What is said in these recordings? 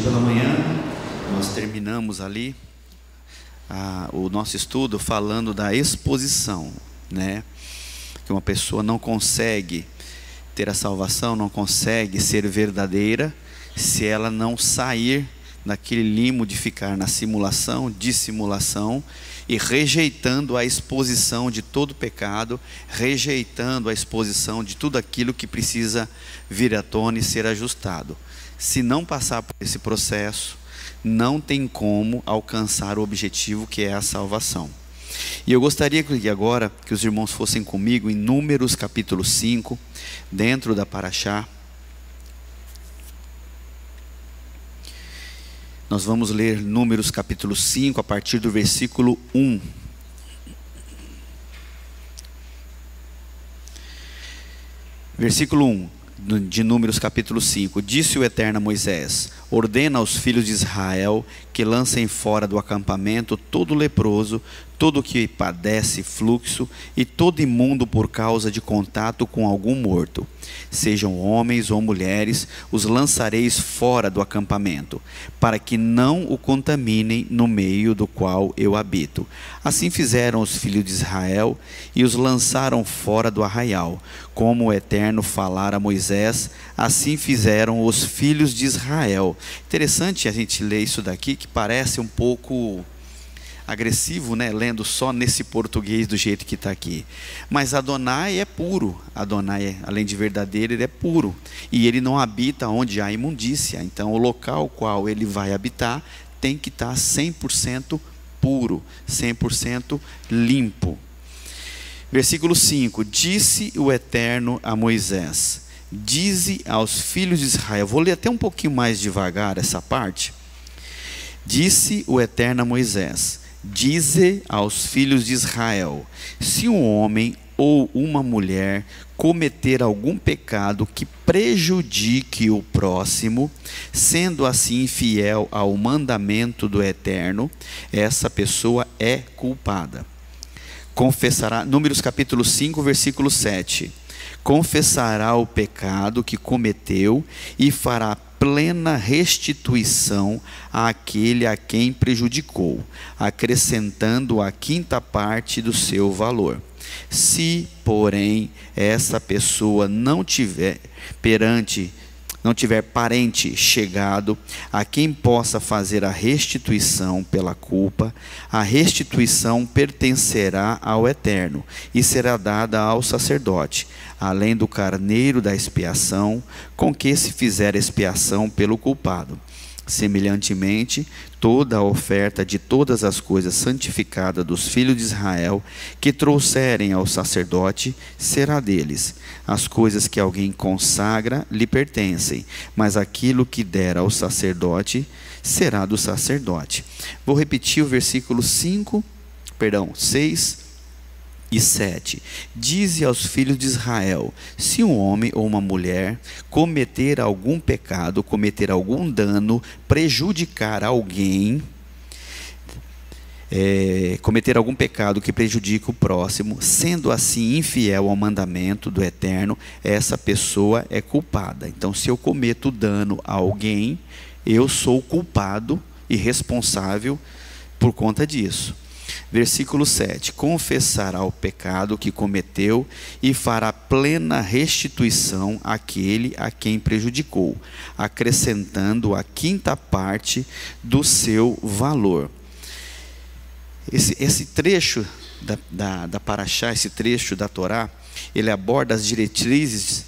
pela manhã nós terminamos ali o nosso estudo falando da exposição, né? Que uma pessoa não consegue ter a salvação, não consegue ser verdadeira se ela não sair daquele limo de ficar na simulação, dissimulação e rejeitando a exposição de todo pecado, rejeitando a exposição de tudo aquilo que precisa vir à tona e ser ajustado. Se não passar por esse processo, não tem como alcançar o objetivo, que é a salvação. E eu gostaria que agora que os irmãos fossem comigo em Números capítulo 5, dentro da Paraxá. Nós vamos ler Números capítulo 5 a partir do versículo 1. Versículo 1 de Números capítulo 5. Disse o Eterno a Moisés: ordena aos filhos de Israel que lancem fora do acampamento todo leproso, todo que padece fluxo e todo imundo por causa de contato com algum morto. Sejam homens ou mulheres, os lançareis fora do acampamento, para que não o contaminem no meio do qual eu habito. Assim fizeram os filhos de Israel e os lançaram fora do arraial. Como o Eterno falara a Moisés, assim fizeram os filhos de Israel. Interessante a gente ler isso daqui, que parece um pouco agressivo, né? Lendo só nesse português do jeito que está aqui. Mas Adonai é puro. Adonai, além de verdadeiro, ele é puro. E ele não habita onde há imundícia. Então o local qual ele vai habitar tem que estar 100% puro, 100% limpo. Versículo 5. Disse o Eterno a Moisés: dize aos filhos de Israel. Vou ler até um pouquinho mais devagar essa parte. Disse o Eterno a Moisés: dize aos filhos de Israel: se um homem ou uma mulher cometer algum pecado que prejudique o próximo, sendo assim infiel ao mandamento do Eterno, essa pessoa é culpada. Confessará, Números capítulo 5, versículo 7. Confessará o pecado que cometeu e fará plena restituição àquele a quem prejudicou, acrescentando a quinta parte do seu valor. Se, porém, essa pessoa não tiver parente chegado a quem possa fazer a restituição pela culpa, a restituição pertencerá ao Eterno e será dada ao sacerdote, além do carneiro da expiação, com que se fizer expiação pelo culpado. Semelhantemente, toda a oferta de todas as coisas santificadas dos filhos de Israel que trouxerem ao sacerdote será deles. As coisas que alguém consagra lhe pertencem, mas aquilo que der ao sacerdote será do sacerdote. Vou repetir o versículo 6 e 7. Dize aos filhos de Israel: se um homem ou uma mulher cometer algum pecado, cometer algum dano, prejudicar alguém, cometer algum pecado que prejudique o próximo, sendo assim infiel ao mandamento do Eterno, essa pessoa é culpada. Então, se eu cometo dano a alguém, eu sou culpado e responsável por conta disso. Versículo 7. Confessará o pecado que cometeu e fará plena restituição àquele a quem prejudicou, acrescentando a quinta parte do seu valor. Esse trecho da Paraxá, esse trecho da Torá, ele aborda as diretrizes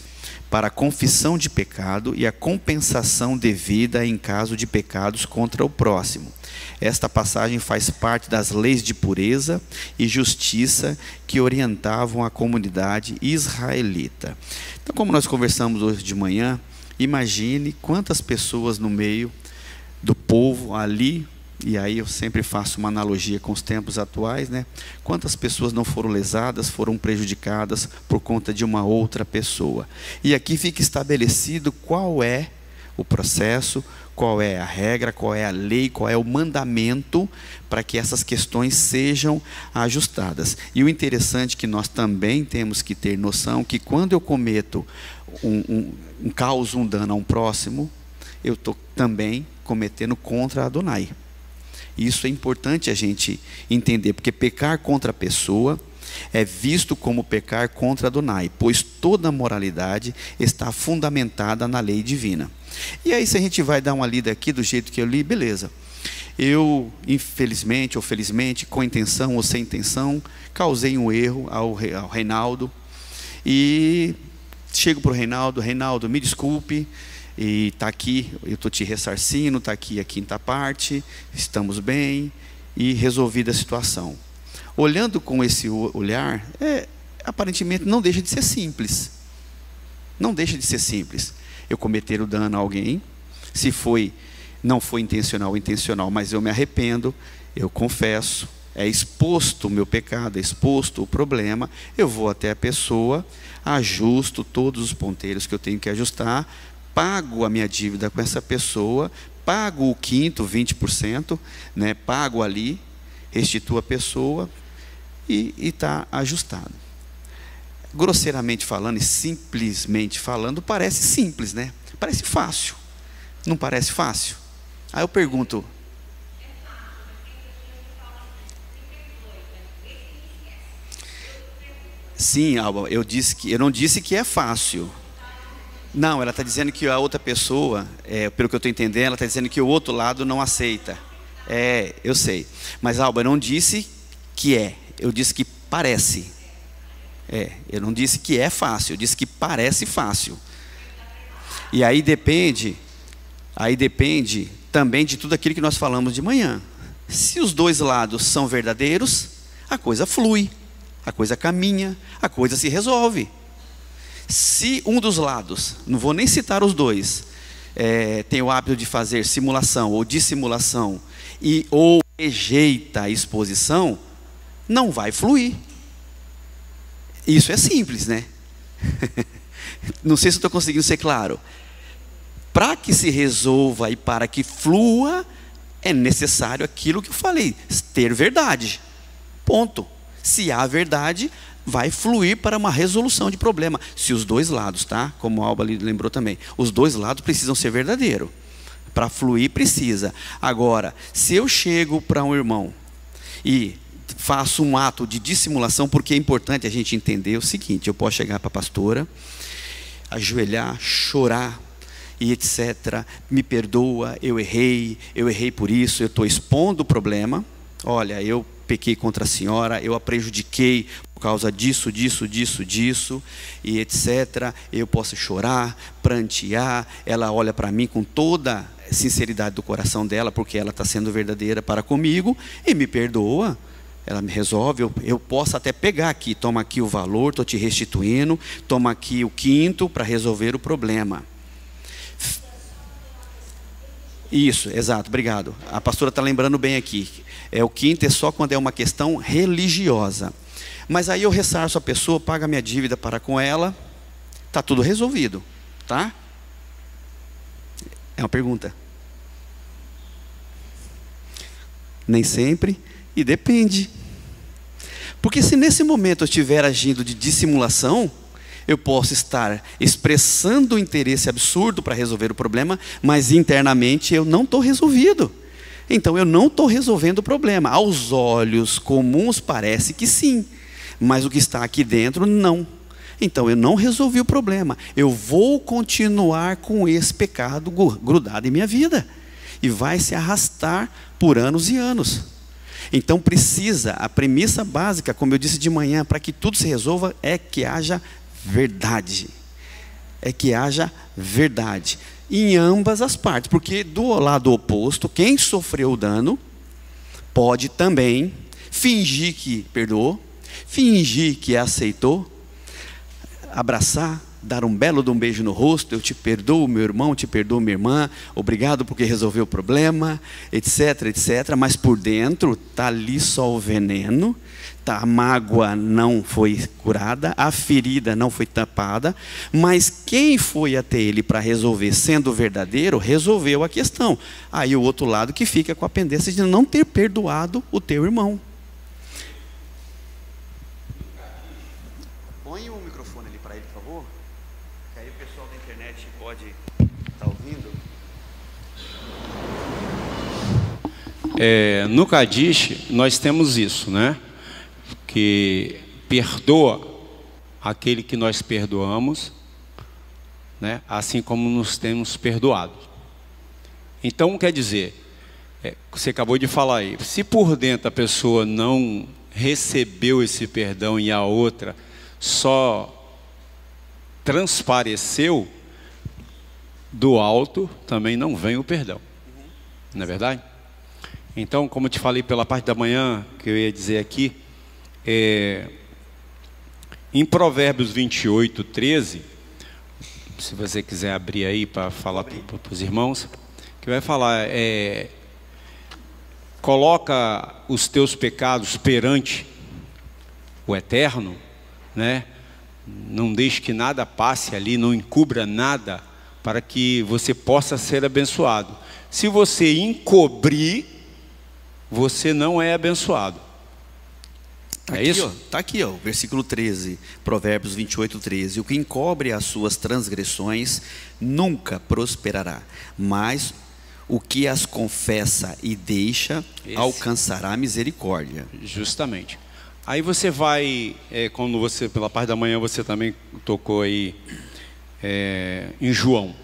para a confissão de pecado e a compensação devida em caso de pecados contra o próximo. Esta passagem faz parte das leis de pureza e justiça que orientavam a comunidade israelita. Então, como nós conversamos hoje de manhã, imagine quantas pessoas no meio do povo ali, e aí eu sempre faço uma analogia com os tempos atuais, né? Quantas pessoas não foram lesadas, foram prejudicadas por conta de uma outra pessoa. E aqui fica estabelecido qual é o processo, qual é a regra, qual é a lei, qual é o mandamento para que essas questões sejam ajustadas. E o interessante é que nós também temos que ter noção que quando eu cometo causo um dano a um próximo, eu estou também cometendo contra Adonai. Isso é importante a gente entender, porque pecar contra a pessoa é visto como pecar contra Adonai, pois toda moralidade está fundamentada na lei divina. E aí, se a gente vai dar uma lida aqui do jeito que eu li, beleza. Eu, infelizmente ou felizmente, com intenção ou sem intenção, causei um erro ao Reinaldo. E chego para o Reinaldo: Reinaldo, me desculpe, e está aqui, eu estou te ressarcindo, está aqui a quinta parte, estamos bem, e resolvida a situação. Olhando com esse olhar, aparentemente não deixa de ser simples. Não deixa de ser simples. Eu cometer o dano a alguém, se não foi intencional ou intencional, mas eu me arrependo, eu confesso, é exposto o meu pecado, é exposto o problema, eu vou até a pessoa, ajusto todos os ponteiros que eu tenho que ajustar, pago a minha dívida com essa pessoa, pago o quinto, 20%, né, pago ali, restituo a pessoa e está ajustado. Grosseiramente falando e simplesmente falando, parece simples, né? Parece fácil. Não parece fácil? Aí eu pergunto: sim, Alba, eu não disse que é fácil. Não, ela está dizendo que a outra pessoa, pelo que eu estou entendendo, ela está dizendo que o outro lado não aceita. Eu sei. Mas, Alba, eu não disse que eu disse que parece. Eu não disse que é fácil, eu disse que parece fácil. E aí depende também de tudo aquilo que nós falamos de manhã. Se os dois lados são verdadeiros, a coisa flui, a coisa caminha, a coisa se resolve. Se um dos lados, não vou nem citar os dois, tem o hábito de fazer simulação ou dissimulação ou rejeita a exposição, não vai fluir. Isso é simples, né? Não sei se estou conseguindo ser claro. Para que se resolva e para que flua, é necessário aquilo que eu falei, ter verdade. Ponto. Se há verdade, vai fluir para uma resolução de problema. Se os dois lados, tá? Como a Alba lembrou também, os dois lados precisam ser verdadeiros. Para fluir precisa. Agora, se eu chego para um irmão e faço um ato de dissimulação, porque é importante a gente entender o seguinte: eu posso chegar para a pastora, ajoelhar, chorar e etc. Me perdoa, eu errei por isso, eu estou expondo o problema. Olha, eu pequei contra a senhora, eu a prejudiquei por causa disso, e etc. Eu posso chorar, prantear, ela olha para mim com toda a sinceridade do coração dela, porque ela está sendo verdadeira para comigo, e me perdoa, ela me resolve. Eu posso até pegar aqui, toma aqui o valor, estou te restituindo, toma aqui o quinto para resolver o problema. Isso, exato, obrigado. A pastora está lembrando bem aqui. O quinto é só quando é uma questão religiosa. Mas aí eu ressarço a pessoa, pago a minha dívida para com ela, está tudo resolvido, tá? É uma pergunta. Nem sempre, e depende. Porque se nesse momento eu estiver agindo de dissimulação, eu posso estar expressando um interesse absurdo para resolver o problema, mas internamente eu não estou resolvido. Então eu não estou resolvendo o problema. Aos olhos comuns parece que sim, mas o que está aqui dentro não. Então eu não resolvi o problema. Eu vou continuar com esse pecado grudado em minha vida, e vai se arrastar por anos e anos. Então a premissa básica, como eu disse de manhã, para que tudo se resolva, é que haja verdade. É que haja verdade em ambas as partes, porque do lado oposto, quem sofreu o dano pode também fingir que perdoou, fingir que aceitou, abraçar, dar um belo de um beijo no rosto: eu te perdoo, meu irmão, te perdoo, minha irmã, obrigado porque resolveu o problema, etc, etc. Mas por dentro está ali só o veneno, a mágoa não foi curada, a ferida não foi tapada, mas quem foi até ele para resolver, sendo verdadeiro, resolveu a questão. Aí o outro lado que fica com a pendência de não ter perdoado o teu irmão. Põe o microfone ali para ele, por favor, que aí o pessoal da internet pode estar ouvindo. No Kadish nós temos isso, né? Que perdoa aquele que nós perdoamos, né? Assim como nos temos perdoado. Então quer dizer, você acabou de falar aí, se por dentro a pessoa não recebeu esse perdão e a outra só transpareceu, do alto também não vem o perdão. Não é verdade? Então, como eu te falei pela parte da manhã, que eu ia dizer aqui, em Provérbios 28, 13, se você quiser abrir aí para falar para os irmãos, que vai falar, coloca os teus pecados perante o Eterno, né? Não deixe que nada passe ali, não encubra nada, para que você possa ser abençoado. Se você encobrir, você não é abençoado. É isso? Está aqui, ó, versículo 13, Provérbios 28, 13. O que encobre as suas transgressões nunca prosperará, mas o que as confessa e deixa alcançará misericórdia. Justamente. Aí você vai, quando você, pela parte da manhã, você também tocou aí em João.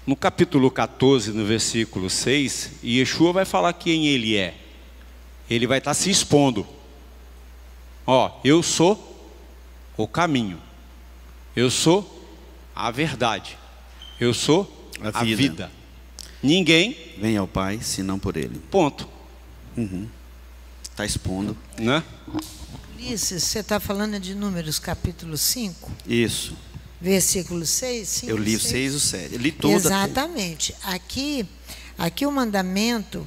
No capítulo 14, no versículo 6, Yeshua vai falar quem ele é. Ele vai estar se expondo. Ó, eu sou o caminho. Eu sou a verdade. Eu sou a vida. Ninguém vem ao Pai senão por Ele. Ponto. Está expondo, né? Ulisses, você está falando de Números capítulo 5? Isso. Versículo 6? 5, eu li o 6 e o 7. Eu li toda. Exatamente. Aqui o mandamento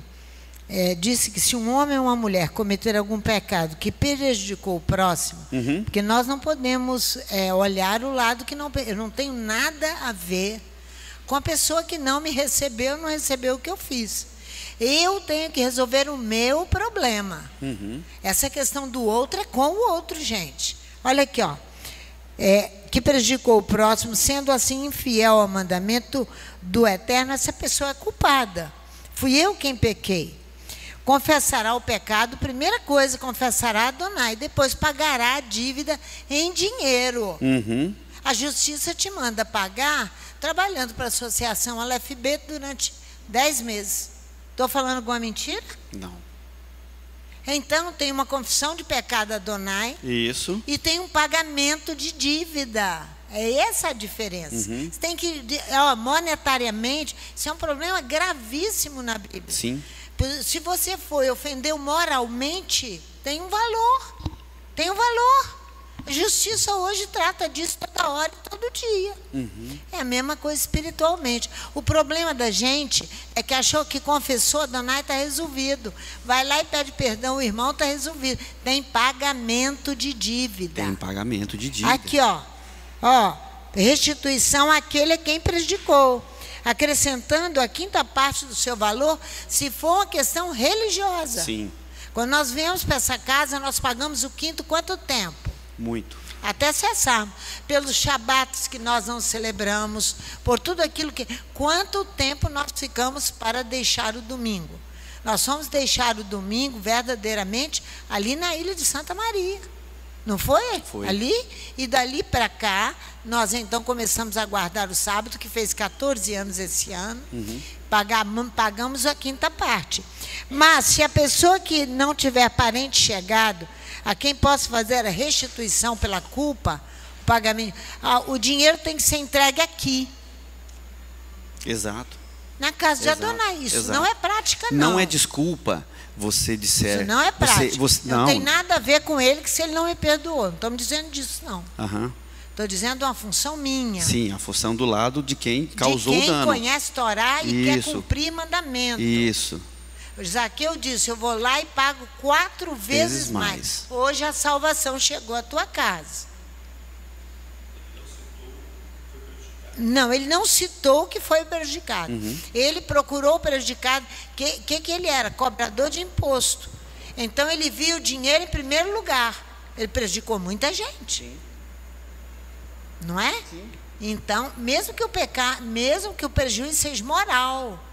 disse que se um homem ou uma mulher cometer algum pecado que prejudicou o próximo, porque nós não podemos olhar o lado que eu não tenho nada a ver com a pessoa que não me recebeu, não recebeu o que eu fiz. Eu tenho que resolver o meu problema. Essa questão do outro é com o outro, gente. Olha aqui, ó. Que prejudicou o próximo, sendo assim infiel ao mandamento do Eterno, essa pessoa é culpada. Fui eu quem pequei. Confessará o pecado, primeira coisa, confessará a Adonai, depois pagará a dívida em dinheiro. A justiça te manda pagar trabalhando para a associação Aleph-Bet durante 10 meses. Estou falando alguma mentira? Não. Então tem uma confissão de pecado a Adonai. Isso. E tem um pagamento de dívida. É essa a diferença. Você tem que, monetariamente, isso é um problema gravíssimo na Bíblia. Sim. Se você ofendeu moralmente, tem um valor. Tem um valor. A justiça hoje trata disso toda hora e todo dia. É a mesma coisa espiritualmente. O problema da gente é que achou que confessou, Adonai está resolvido. Vai lá e pede perdão, o irmão está resolvido. Tem pagamento de dívida. Tem pagamento de dívida. Aqui, ó, restituição àquele a quem prejudicou, acrescentando a quinta parte do seu valor, se for uma questão religiosa. Sim. Quando nós viemos para essa casa, nós pagamos o quinto quanto tempo? Muito. Até cessarmos. Pelos shabatos que nós não celebramos, por tudo aquilo que... Quanto tempo nós ficamos para deixar o domingo? Nós fomos deixar o domingo verdadeiramente ali na ilha de Santa Maria. Não foi? Foi. Ali? E dali para cá, nós então começamos a guardar o sábado, que fez 14 anos esse ano. Pagamos a quinta parte. Mas se a pessoa que não tiver parente chegado, a quem possa fazer a restituição pela culpa, o pagamento, o dinheiro tem que ser entregue aqui. Exato. Na casa de Adonai. Isso não é prática, não. Não é desculpa você disser... Isso não é prática. Não tem nada a ver com ele, que se ele não me perdoou. Não estamos dizendo disso, não. Estou dizendo uma função minha. Sim, a função do lado de quem causou o dano. De quem conhece Torá e quer cumprir mandamento. Isso. Zaqueu disse, eu vou lá e pago 4 vezes mais. Hoje a salvação chegou à tua casa. Não, ele não citou que foi prejudicado. Ele procurou o prejudicado. Que ele era? Cobrador de imposto. Então ele viu o dinheiro em primeiro lugar. Ele prejudicou muita gente. Não é? Sim. Então, mesmo que o prejuízo seja moral,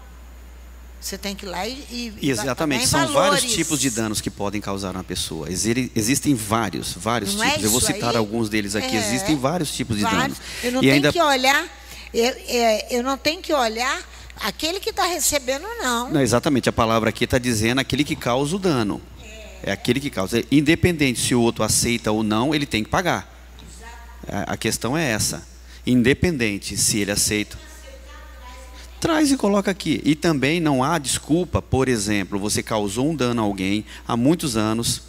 Você tem que ir lá e exatamente, são vários tipos de danos que podem causar uma pessoa. Existem vários não tipos. Eu vou citar alguns deles aqui. Existem vários tipos de danos. Eu não tenho que olhar, eu não tenho que olhar aquele que está recebendo, não. Não, exatamente, a palavra aqui está dizendo aquele que causa o dano. É aquele que causa. Independente se o outro aceita ou não, ele tem que pagar. A questão é essa. Independente se ele aceita, traz e coloca aqui. E também não há desculpa. Por exemplo, você causou um dano a alguém há muitos anos,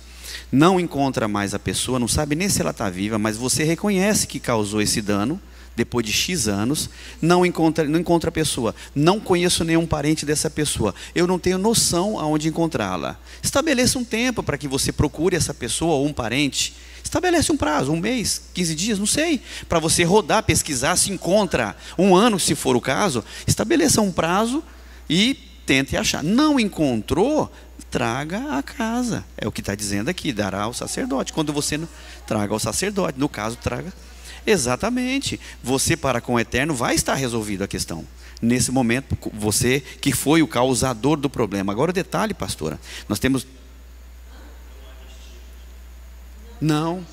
não encontra mais a pessoa, não sabe nem se ela está viva, mas você reconhece que causou esse dano depois de X anos, não encontra a pessoa, não conheço nenhum parente dessa pessoa, eu não tenho noção aonde encontrá-la. Estabeleça um tempo para que você procure essa pessoa ou um parente. Estabelece um prazo, 1 mês, 15 dias, não sei, para você rodar, pesquisar, se encontra 1 ano, se for o caso. Estabeleça um prazo e tente achar. Não encontrou, traga a casa. É o que está dizendo aqui, dará ao sacerdote. Quando você não traga ao sacerdote, no caso, traga. Exatamente. Você para com o Eterno vai estar resolvido a questão. Nesse momento, você que foi o causador do problema. Agora o detalhe, pastora, nós temos... Não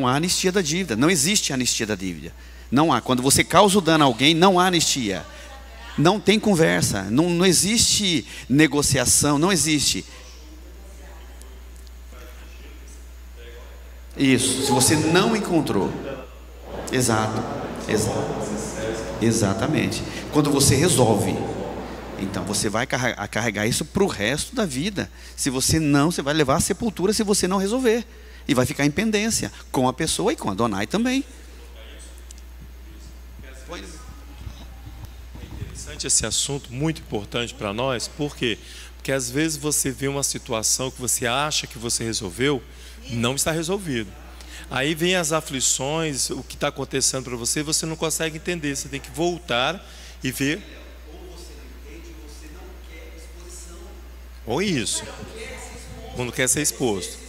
há anistia da dívida. Não existe anistia da dívida. Não há. Quando você causa o dano a alguém, não há anistia. Não tem conversa. Não existe negociação. Não existe. Isso. Se você não encontrou. Exatamente. Quando você resolve, então você vai carregar isso para o resto da vida. Se você não, você vai levar à sepultura se você não resolver. E vai ficar em pendência com a pessoa e com a Adonai também. É interessante esse assunto, muito importante para nós. Por quê? Porque às vezes você vê uma situação que você acha que você resolveu, não está resolvido. Aí vem as aflições, o que está acontecendo para você, você não consegue entender. Você tem que voltar e ver. Ou você não entende, você não quer exposição. Ou isso. Ou não quer ser exposto.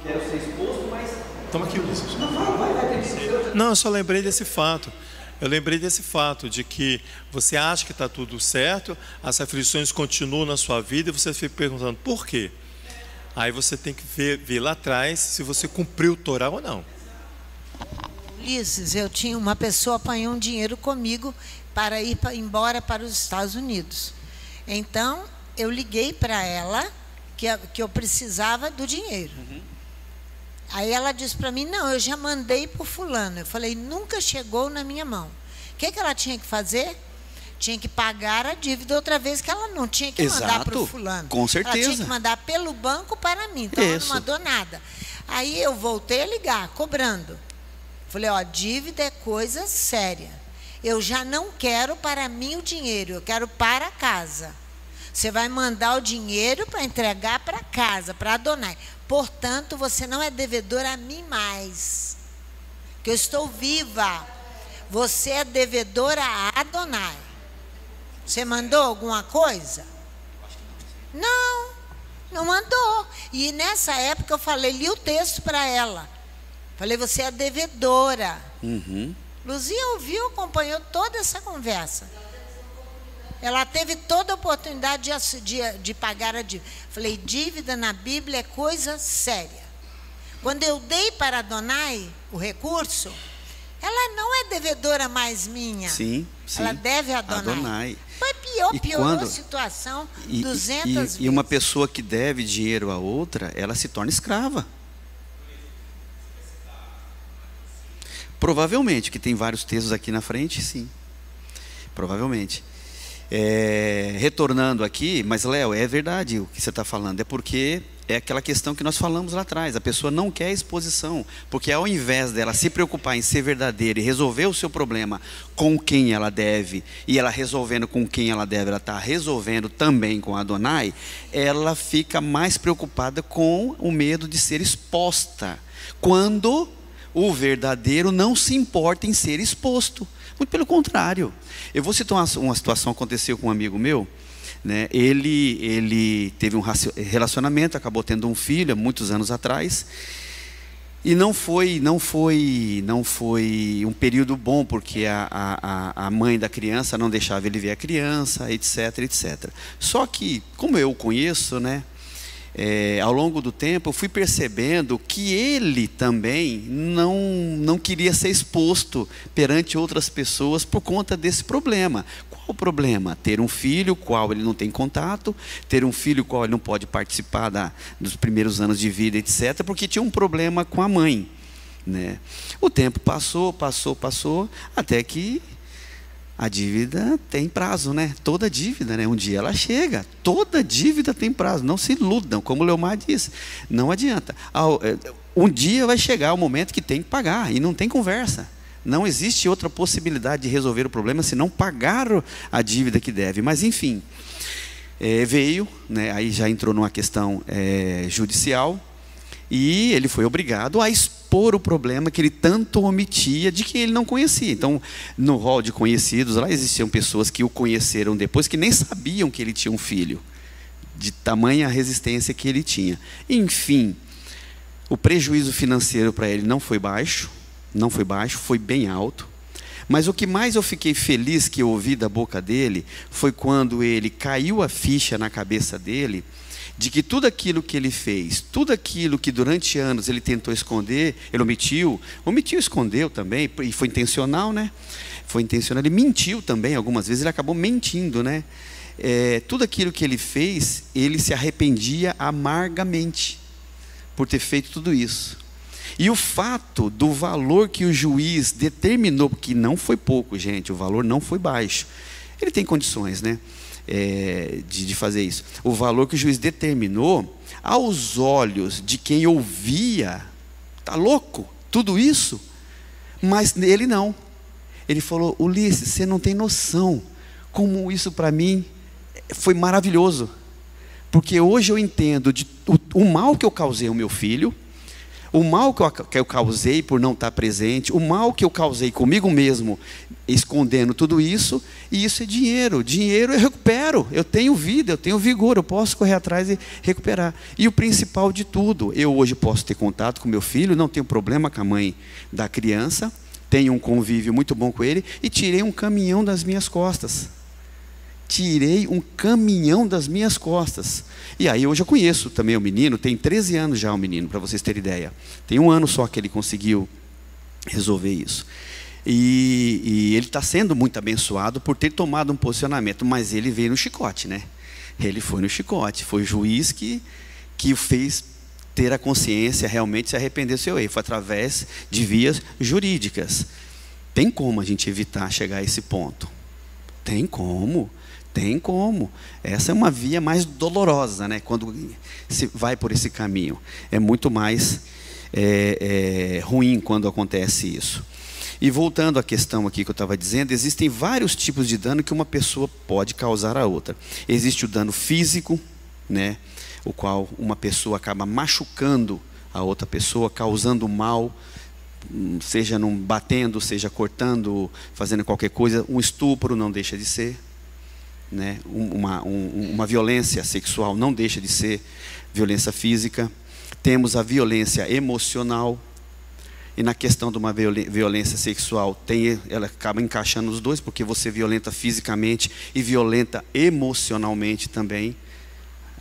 Quero ser exposto, mas... Toma aqui, Ulisses. Vai. Não, eu só lembrei desse fato. Eu lembrei desse fato de que você acha que está tudo certo, as aflições continuam na sua vida e você fica perguntando por quê? Aí você tem que ver lá atrás se você cumpriu o Torá ou não. Ulisses, eu tinha uma pessoa apanhou um dinheiro comigo para ir embora para os Estados Unidos. Então, eu liguei para ela que eu precisava do dinheiro. Aí ela disse para mim, não, eu já mandei para o fulano. Eu falei, nunca chegou na minha mão. O que ela tinha que fazer? Tinha que pagar a dívida outra vez, que ela não tinha que mandar para o fulano. Com certeza. Ela tinha que mandar pelo banco para mim, então ela não mandou nada. Aí eu voltei a ligar, cobrando. Falei, ó, dívida é coisa séria. Eu já não quero para mim o dinheiro, eu quero para casa. Você vai mandar o dinheiro para entregar para casa, para Adonai. Portanto, você não é devedor a mim mais. Que eu estou viva. Você é devedor a Adonai. Você mandou alguma coisa? Não mandou. E nessa época eu falei, li o texto para ela. Falei, você é devedora. Luzia ouviu, acompanhou toda essa conversa. Ela teve toda a oportunidade de pagar a dívida. Falei, dívida na Bíblia é coisa séria. Quando eu dei para Adonai o recurso, ela não é devedora mais minha. Sim. Ela deve a Adonai. Foi piorou a situação 200 vezes. E uma pessoa que deve dinheiro a outra, ela se torna escrava. Provavelmente, que tem vários textos aqui na frente, sim. Provavelmente. Retornando aqui, mas Léo, é verdade o que você está falando, é porque é aquela questão que nós falamos lá atrás, a pessoa não quer exposição, porque ao invés dela se preocupar em ser verdadeira e resolver o seu problema com quem ela deve, e ela resolvendo com quem ela deve, ela está resolvendo também com Adonai, ela fica mais preocupada com o medo de ser exposta, quando o verdadeiro não se importa em ser exposto. Muito pelo contrário. Eu vou citar uma situação que aconteceu com um amigo meu, né? Ele teve um relacionamento, acabou tendo um filho há muitos anos atrás. E não foi um período bom, porque a mãe da criança não deixava ele ver a criança, etc, etc. Só que, como eu o conheço, né, ao longo do tempo, eu fui percebendo que ele também não queria ser exposto perante outras pessoas por conta desse problema. Qual o problema? Ter um filho qual ele não tem contato, ter um filho qual ele não pode participar dos primeiros anos de vida, etc., porque tinha um problema com a mãe, né? O tempo passou, até que a dívida tem prazo, né? Toda dívida, né? Um dia ela chega. Toda dívida tem prazo. Não se iludam, como o Leomar disse. Não adianta. Um dia vai chegar o momento que tem que pagar, e não tem conversa. Não existe outra possibilidade de resolver o problema se não pagar a dívida que deve. Mas, enfim, veio, né? Aí já entrou numa questão judicial, e ele foi obrigado a expor o problema que ele tanto omitia, de que ele não conhecia. Então, no rol de conhecidos, lá existiam pessoas que o conheceram depois, que nem sabiam que ele tinha um filho, de tamanha resistência que ele tinha. Enfim, o prejuízo financeiro para ele não foi baixo, foi bem alto. Mas o que mais eu fiquei feliz que eu ouvi da boca dele foi quando ele caiu a ficha na cabeça dele de que tudo aquilo que ele fez, tudo aquilo que durante anos ele tentou esconder, ele omitiu, escondeu também, e foi intencional, né? Foi intencional, ele mentiu também, algumas vezes ele acabou mentindo, né? Tudo aquilo que ele fez, ele se arrependia amargamente por ter feito tudo isso. E o fato do valor que o juiz determinou, porque não foi pouco, gente, o valor não foi baixo, ele tem condições, né? De fazer isso. O valor que o juiz determinou, aos olhos de quem ouvia, tá louco? Tudo isso? Mas ele não. Ele falou: Ulisses, você não tem noção como isso para mim foi maravilhoso. Porque hoje eu entendo o mal que eu causei ao meu filho, o mal que eu causei por não estar presente, o mal que eu causei comigo mesmo, escondendo tudo isso, e isso é dinheiro. Dinheiro eu recupero, eu tenho vida, eu tenho vigor, eu posso correr atrás e recuperar. E o principal de tudo, eu hoje posso ter contato com meu filho, não tenho problema com a mãe da criança, tenho um convívio muito bom com ele, e tirei um caminhão das minhas costas. Tirei um caminhão das minhas costas. E aí hoje eu conheço também o menino, tem 13 anos já o menino, para vocês terem ideia. Tem 1 ano só que ele conseguiu resolver isso. E ele está sendo muito abençoado por ter tomado um posicionamento, mas ele veio no chicote, né? Ele foi no chicote, foi o juiz que o fez ter a consciência, realmente se arrepender do seu erro. Foi através de vias jurídicas. Tem como a gente evitar chegar a esse ponto? Tem como. Tem como. Essa é uma via mais dolorosa, né? Quando se vai por esse caminho. É muito mais ruim quando acontece isso. E voltando à questão aqui que eu estava dizendo, existem vários tipos de dano que uma pessoa pode causar a outra. Existe o dano físico, né? O qual uma pessoa acaba machucando a outra pessoa, causando mal, seja batendo, seja cortando, fazendo qualquer coisa. Um estupro não deixa de ser, né? Uma violência sexual não deixa de ser violência física. Temos a violência emocional, e na questão de uma violência sexual, ela acaba encaixando os dois, porque você violenta fisicamente e violenta emocionalmente também.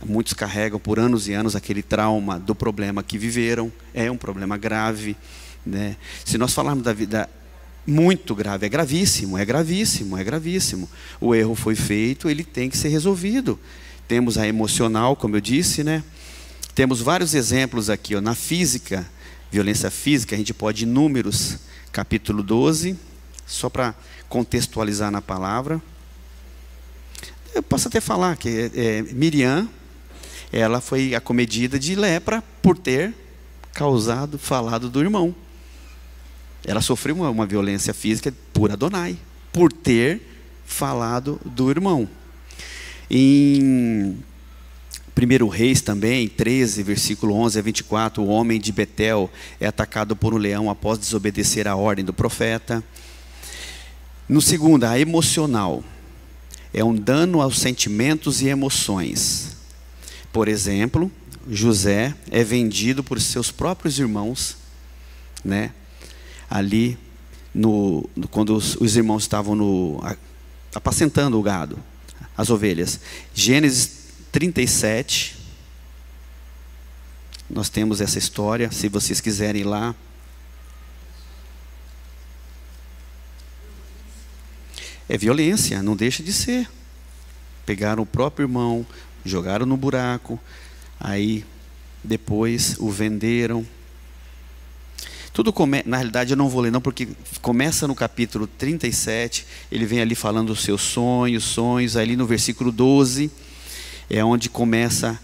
Muitos carregam por anos e anos aquele trauma do problema que viveram, é um problema grave, né? Se nós falarmos da vida muito grave, é gravíssimo, é gravíssimo, é gravíssimo. O erro foi feito, ele tem que ser resolvido. Temos a emocional, como eu disse, né? Temos vários exemplos aqui, ó, na física, violência física, a gente pode ir em Números, capítulo 12, só para contextualizar na palavra. Eu posso até falar que Miriam, ela foi acomedida de lepra por ter falado do irmão. Ela sofreu uma violência física por Adonai, por ter falado do irmão. Em 1 Reis também, 13, versículo 11 a 24, o homem de Betel é atacado por um leão após desobedecer a ordem do profeta. No segundo, a emocional, é um dano aos sentimentos e emoções. Por exemplo, José é vendido por seus próprios irmãos né? Ali, quando os irmãos estavam apacentando o gado, as ovelhas. Gênesis 37, nós temos essa história, se vocês quiserem ir lá. É violência, não deixa de ser. Pegaram o próprio irmão, jogaram no buraco, aí depois o venderam. Tudo na realidade eu não vou ler não, porque começa no capítulo 37, ele vem ali falando dos seus sonhos, aí ali no versículo 12, é onde começa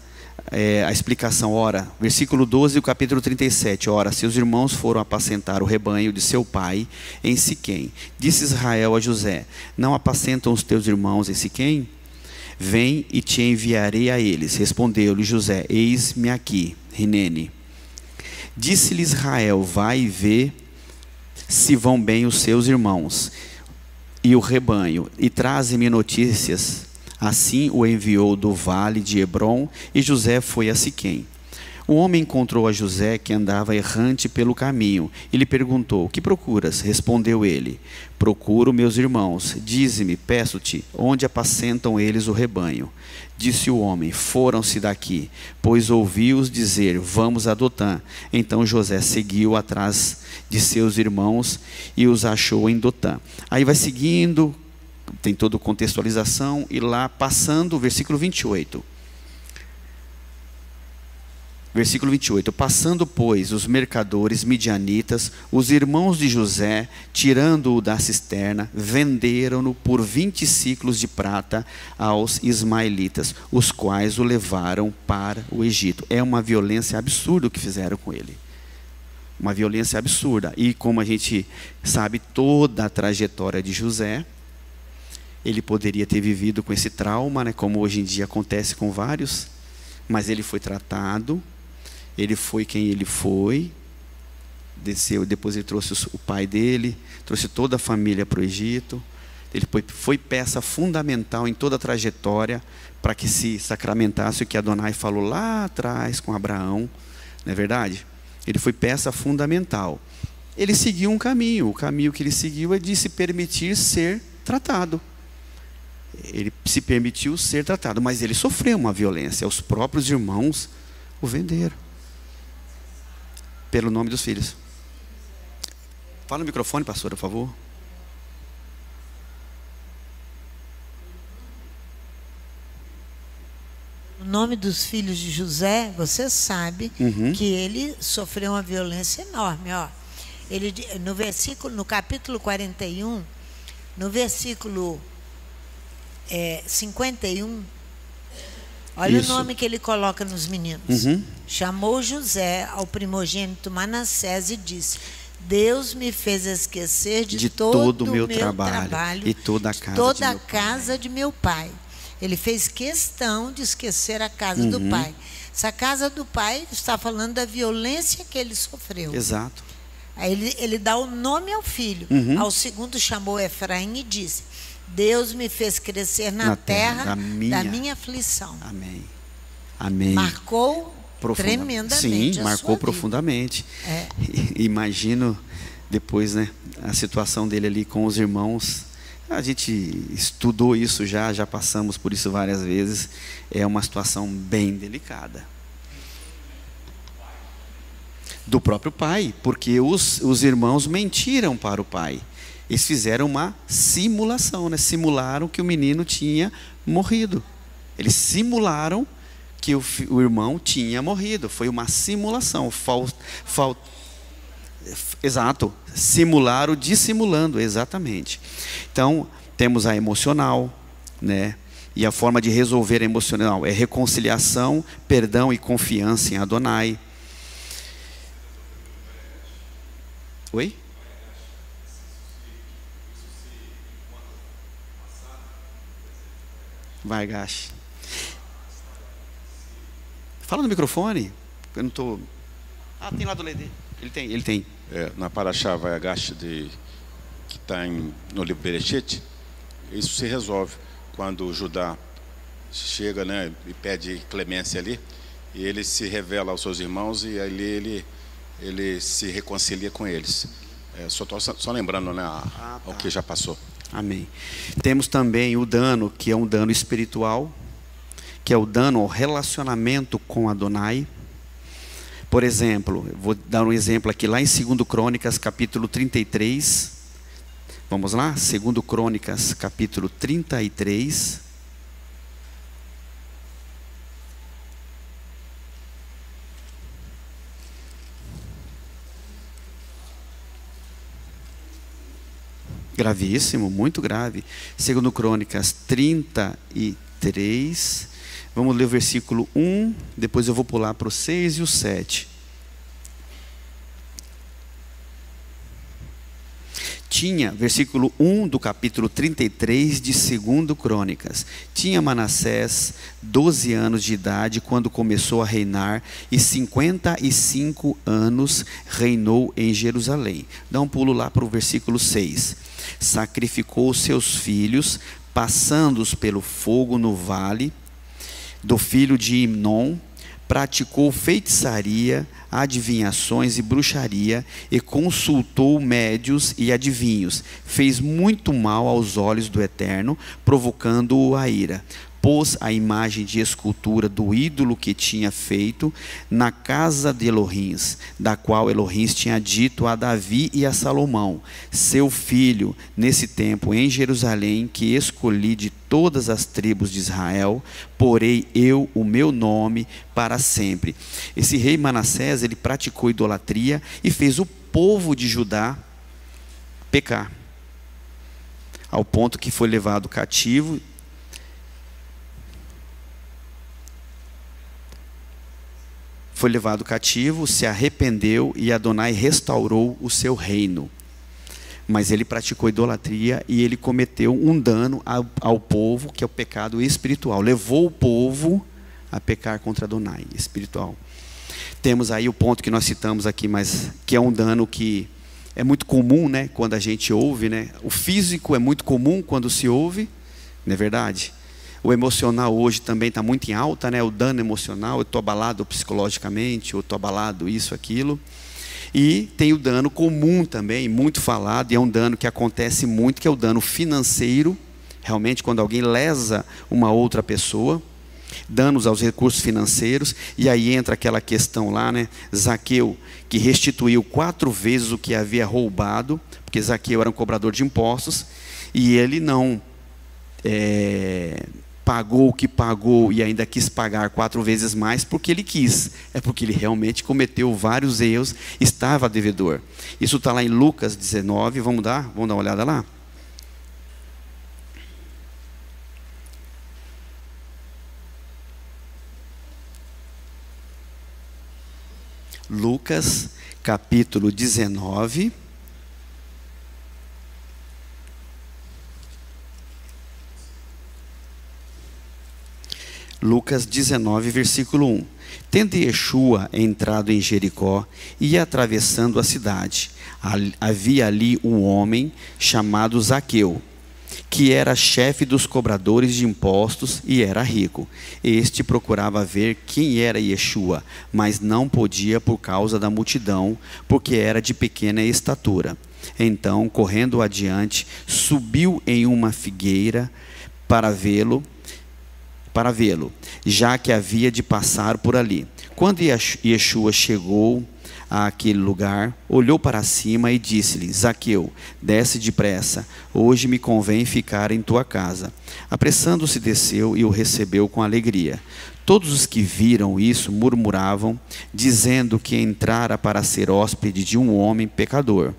a explicação. Ora, versículo 12 do capítulo 37, ora, seus irmãos foram apacentar o rebanho de seu pai em Siquém. Disse Israel a José, não apacentam os teus irmãos em Siquém? Vem e te enviarei a eles. Respondeu-lhe José, eis-me aqui, Rinene. Disse-lhe Israel, vai e vê se vão bem os seus irmãos e o rebanho, e traze-me notícias. Assim o enviou do vale de Hebrom, e José foi a Siquém. O homem encontrou a José, que andava errante pelo caminho, e lhe perguntou, que procuras? Respondeu ele, procuro meus irmãos. Dize-me, peço-te, onde apacentam eles o rebanho? Disse o homem, foram-se daqui, pois ouvi-os dizer, vamos a Dotã. Então José seguiu atrás de seus irmãos e os achou em Dotã. Aí vai seguindo, tem toda a contextualização, e lá passando o versículo 28. Versículo 28, passando, pois, os mercadores midianitas, os irmãos de José, tirando-o da cisterna, venderam-no por 20 ciclos de prata aos ismaelitas, os quais o levaram para o Egito. É uma violência absurda o que fizeram com ele. Uma violência absurda. E como a gente sabe toda a trajetória de José, ele poderia ter vivido com esse trauma, né, como hoje em dia acontece com vários, mas ele foi tratado. Ele foi quem ele foi, desceu, depois ele trouxe o pai dele, trouxe toda a família para o Egito. Ele foi peça fundamental em toda a trajetória para que se sacramentasse o que Adonai falou lá atrás com Abraão, não é verdade? Ele foi peça fundamental. Ele seguiu um caminho, o caminho que ele seguiu é de se permitir ser tratado. Ele se permitiu ser tratado, mas ele sofreu uma violência, os próprios irmãos o venderam. Pelo nome dos filhos. Fala no microfone, pastora, por favor. O nome dos filhos de José, você sabe que ele sofreu uma violência enorme. Ó. Ele, no capítulo 41, no versículo 51, olha isso. O nome que ele coloca nos meninos. Chamou José ao primogênito Manassés e disse, Deus me fez esquecer de todo o meu trabalho e toda a casa de meu pai. Ele fez questão de esquecer a casa do pai. Essa casa do pai está falando da violência que ele sofreu. Exato. Aí ele dá o nome ao filho. Ao segundo chamou Efraim e disse, Deus me fez crescer na terra da minha aflição. Amém. Amém. Marcou tremendamente. Sim, marcou profundamente. Imagino depois, né, a situação dele ali com os irmãos. A gente estudou isso já passamos por isso várias vezes. É uma situação bem delicada. Do próprio pai, porque os irmãos mentiram para o pai. Eles fizeram uma simulação, né? Simularam que o menino tinha morrido. Eles simularam que o irmão tinha morrido. Foi uma simulação. Exato. Simularam dissimulando, exatamente. Então, temos a emocional, né? E a forma de resolver a emocional é reconciliação, perdão e confiança em Adonai. Oi? Vai, Gash. Fala no microfone. Eu não estou... tem lá do lado dele. Ele tem. Na Paraxá vai Agash, que está no livro Bereshit, isso se resolve quando Judá chega, né, e pede clemência ali, e ele se revela aos seus irmãos, e ali ele se reconcilia com eles. Só estou só lembrando, né, o que já passou. Amém. Temos também o dano, que é um dano espiritual, que é o dano ao relacionamento com Adonai. Por exemplo, eu vou dar um exemplo aqui, lá em 2 Crônicas, capítulo 33. Vamos lá? 2 Crônicas, capítulo 33. Gravíssimo, muito grave. 2 Crônicas 33. Vamos ler o versículo 1, depois eu vou pular para o 6 e o 7. Tinha, versículo 1 do capítulo 33 de 2 Crônicas. Tinha Manassés 12 anos de idade quando começou a reinar, e 55 anos reinou em Jerusalém. Dá um pulo lá para o versículo 6. Sacrificou seus filhos, passando-os pelo fogo no vale do filho de Imnom, praticou feitiçaria, adivinhações e bruxaria, e consultou médios e adivinhos. Fez muito mal aos olhos do Eterno, provocando-o a ira. Pôs a imagem de escultura do ídolo que tinha feito na casa de Elohim, da qual Elohim tinha dito a Davi e a Salomão, seu filho, nesse tempo em Jerusalém, que escolhi de todas as tribos de Israel, porei eu o meu nome para sempre. Esse rei Manassés, ele praticou idolatria e fez o povo de Judá pecar, ao ponto que foi levado cativo. Foi levado cativo, se arrependeu e Adonai restaurou o seu reino. Mas ele praticou idolatria e ele cometeu um dano ao povo, que é o pecado espiritual. Levou o povo a pecar contra Adonai, espiritual. Temos aí o ponto que nós citamos aqui, mas que é um dano que é muito comum, né, quando a gente ouve, né? O físico é muito comum quando se ouve, não é verdade? O emocional hoje também está muito em alta, né? O dano emocional, eu estou abalado psicologicamente, eu estou abalado isso, aquilo. E tem o dano comum também, muito falado, e é um dano que acontece muito, que é o dano financeiro, realmente quando alguém lesa uma outra pessoa, danos aos recursos financeiros, e aí entra aquela questão lá, né? Zaqueu, que restituiu 4 vezes o que havia roubado, porque Zaqueu era um cobrador de impostos, e ele não pagou o que pagou e ainda quis pagar 4 vezes mais porque ele quis. É porque ele realmente cometeu vários erros, estava devedor. Isso está lá em Lucas 19, vamos dar uma olhada lá? Lucas, capítulo 19. Lucas 19, versículo 1. Tendo Yeshua entrado em Jericó e ia atravessando a cidade, havia ali um homem chamado Zaqueu, que era chefe dos cobradores de impostos e era rico. Este procurava ver quem era Yeshua, mas não podia por causa da multidão, porque era de pequena estatura. Então, correndo adiante, subiu em uma figueira para vê-lo, já que havia de passar por ali. Quando Yeshua chegou àquele lugar, olhou para cima e disse-lhe: Zaqueu, desce depressa, hoje me convém ficar em tua casa. Apressando-se, desceu e o recebeu com alegria. Todos os que viram isso murmuravam, dizendo que entrara para ser hóspede de um homem pecador.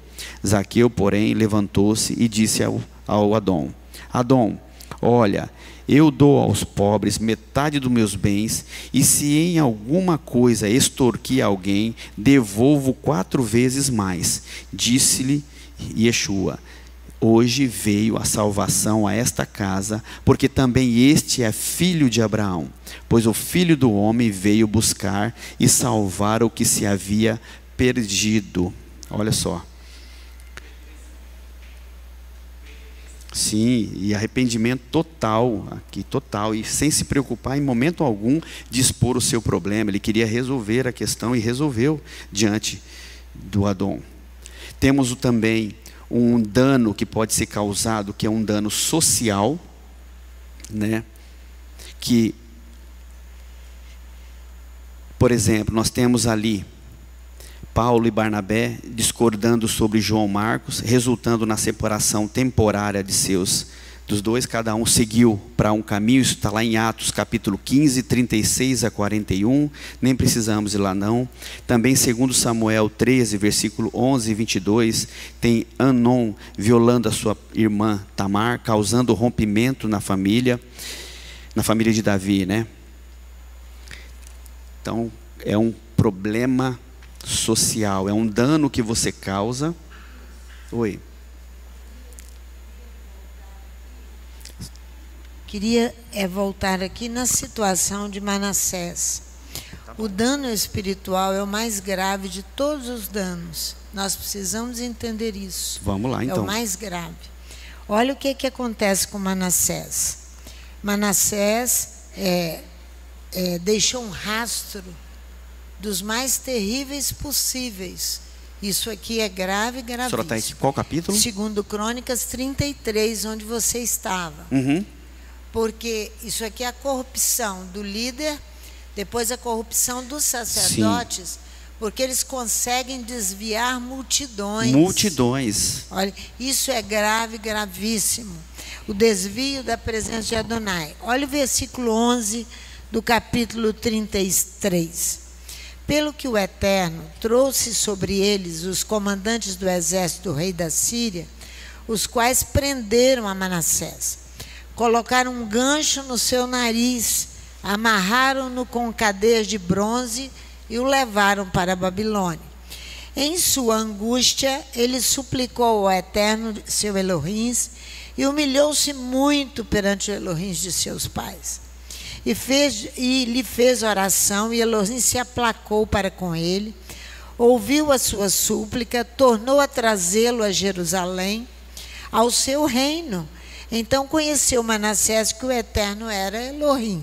Zaqueu, porém, levantou-se e disse ao Adão: Adão, olha, eu dou aos pobres metade dos meus bens, e se em alguma coisa extorquir alguém, devolvo 4 vezes mais. Disse-lhe Yeshua: hoje veio a salvação a esta casa, porque também este é filho de Abraão, pois o Filho do Homem veio buscar e salvar o que se havia perdido. Olha só. Sim, e arrependimento total, aqui total, e sem se preocupar em momento algum de expor o seu problema. Ele queria resolver a questão e resolveu diante do Adão. Temos também um dano que pode ser causado, que é um dano social, né? Que, por exemplo, nós temos ali Paulo e Barnabé discordando sobre João Marcos, resultando na separação temporária dos dois. Cada um seguiu para um caminho. Isso está lá em Atos capítulo 15, 36 a 41, nem precisamos ir lá não. Também 2 Samuel 13, versículo 11 e 22, tem Anon violando a sua irmã Tamar, causando rompimento na família de Davi, né? Então, é um problema social, é um dano que você causa. Oi. Queria voltar aqui na situação de Manassés. O dano espiritual é o mais grave de todos os danos. Nós precisamos entender isso. Vamos lá, então. É o mais grave. Olha o que acontece com Manassés. Manassés deixou um rastro dos mais terríveis possíveis. Isso aqui é grave, gravíssimo. A senhora está em qual capítulo? 2 Crônicas 33, onde você estava. Uhum. Porque isso aqui é a corrupção do líder, depois a corrupção dos sacerdotes, sim, porque eles conseguem desviar multidões. Multidões. Olha, isso é grave, gravíssimo. O desvio da presença de Adonai. Olha o versículo 11 do capítulo 33. Pelo que o Eterno trouxe sobre eles os comandantes do exército do rei da Síria, os quais prenderam a Manassés. Colocaram um gancho no seu nariz, amarraram-no com cadeias de bronze e o levaram para a Babilônia. Em sua angústia, ele suplicou ao Eterno, seu Elohim, e humilhou-se muito perante o Elohim de seus pais. E lhe fez oração, e Elohim se aplacou para com ele, ouviu a sua súplica, tornou a trazê-lo a Jerusalém, ao seu reino. Então conheceu Manassés que o Eterno era Elohim.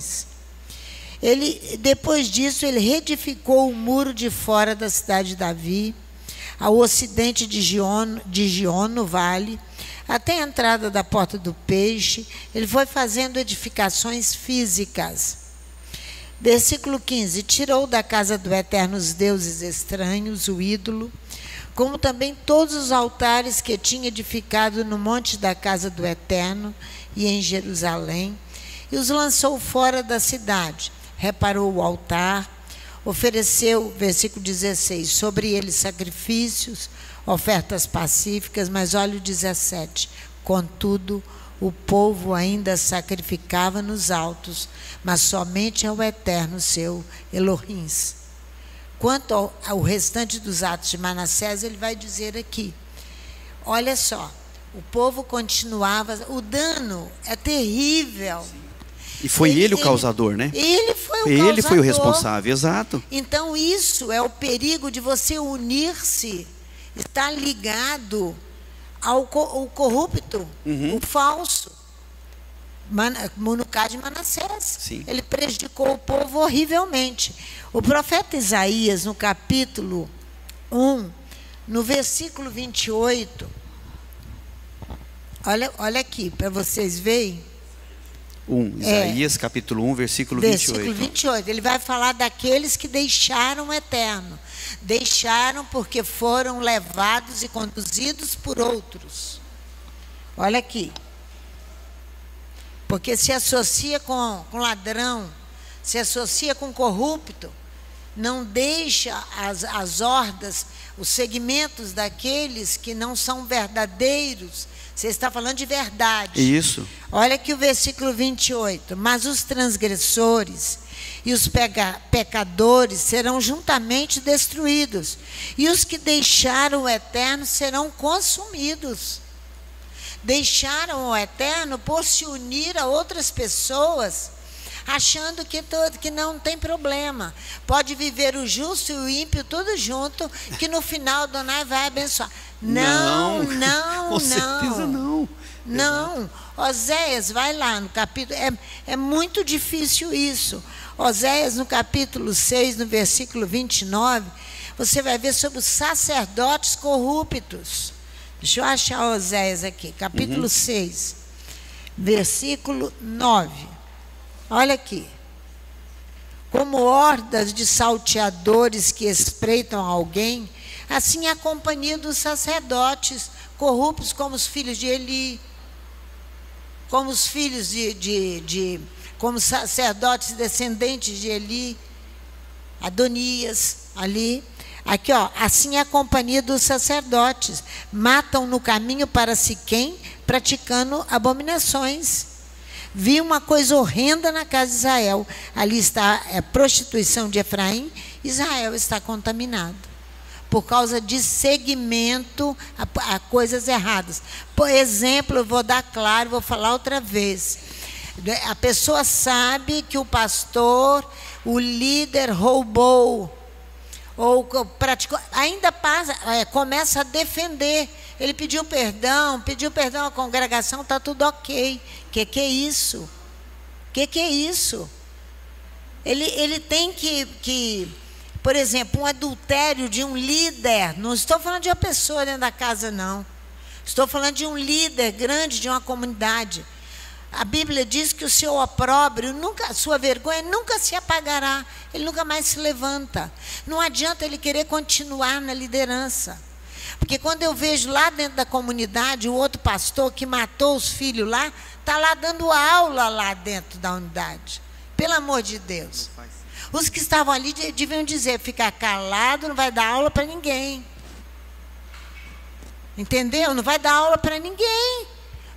Depois disso, ele reedificou o muro de fora da cidade de Davi, ao ocidente de Gion, no vale, até a entrada da Porta do Peixe. Ele foi fazendo edificações físicas. Versículo 15. Tirou da casa do Eterno os deuses estranhos, o ídolo, como também todos os altares que tinha edificado no monte da casa do Eterno e em Jerusalém, e os lançou fora da cidade. Reparou o altar, ofereceu, versículo 16, sobre ele sacrifícios, ofertas pacíficas, mas olha o 17, contudo, o povo ainda sacrificava nos altos, mas somente ao Eterno seu Elohim. Quanto ao restante dos atos de Manassés, ele vai dizer aqui, olha só, o povo continuava, o dano é terrível. E foi ele o causador, né? Ele foi o causador. Ele foi o responsável, exato. Então isso é o perigo de você unir-se, estar ligado ao corrupto, o falso. No caso de Manassés, sim, ele prejudicou o povo horrivelmente. O profeta Isaías, no capítulo 1, no versículo 28, olha aqui, para vocês verem. Isaías, capítulo 1, versículo 28. Versículo 28, ele vai falar daqueles que deixaram o Eterno. Deixaram porque foram levados e conduzidos por outros. Olha aqui. Porque se associa com ladrão, se associa com corrupto, não deixa as hordas, os segmentos daqueles que não são verdadeiros. Você está falando de verdade. Isso. Olha aqui o versículo 28. Mas os transgressores e os pecadores serão juntamente destruídos, e os que deixaram o Eterno serão consumidos. Deixaram o Eterno por se unir a outras pessoas, achando que não tem problema. Pode viver o justo e o ímpio tudo junto, que no final Adonai vai abençoar. Não. Com certeza não. Não. Oséias, vai lá no capítulo, é muito difícil isso. Oséias, no capítulo 6, no versículo 29, você vai ver sobre os sacerdotes corruptos. Deixa eu achar Oséias aqui, capítulo 6, versículo 9. Olha aqui. Como hordas de salteadores que espreitam alguém, assim é a companhia dos sacerdotes corruptos, como os filhos de Eli, como os filhos como sacerdotes descendentes de Eli, Adonias, ali. Aqui, ó, assim é a companhia dos sacerdotes, matam no caminho para Siquém, praticando abominações. Vi uma coisa horrenda na casa de Israel. Ali está a prostituição de Efraim. Israel está contaminado por causa de seguimento a coisas erradas. Por exemplo, eu vou dar claro, vou falar outra vez. A pessoa sabe que o pastor, o líder roubou, ou praticou, ainda passa, começa a defender. Ele pediu perdão à congregação, está tudo ok. Que é isso? Que é isso? Ele tem que, por exemplo, um adultério de um líder, não estou falando de uma pessoa dentro da casa, não. Estou falando de um líder grande de uma comunidade. A Bíblia diz que o seu opróbrio, a sua vergonha nunca se apagará. Ele nunca mais se levanta. Não adianta ele querer continuar na liderança. Porque quando eu vejo lá dentro da comunidade, o outro pastor que matou os filhos lá, está lá dando aula lá dentro da unidade. Pelo amor de Deus. Os que estavam ali deviam dizer, ficar calado, não vai dar aula para ninguém. Entendeu? Não vai dar aula para ninguém.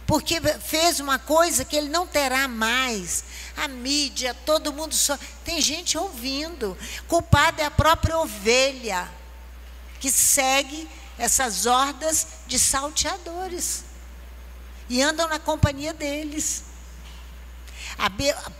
Porque fez uma coisa que ele não terá mais. A mídia, todo mundo só. Tem gente ouvindo. Culpada é a própria ovelha que segue essas hordas de salteadores e andam na companhia deles.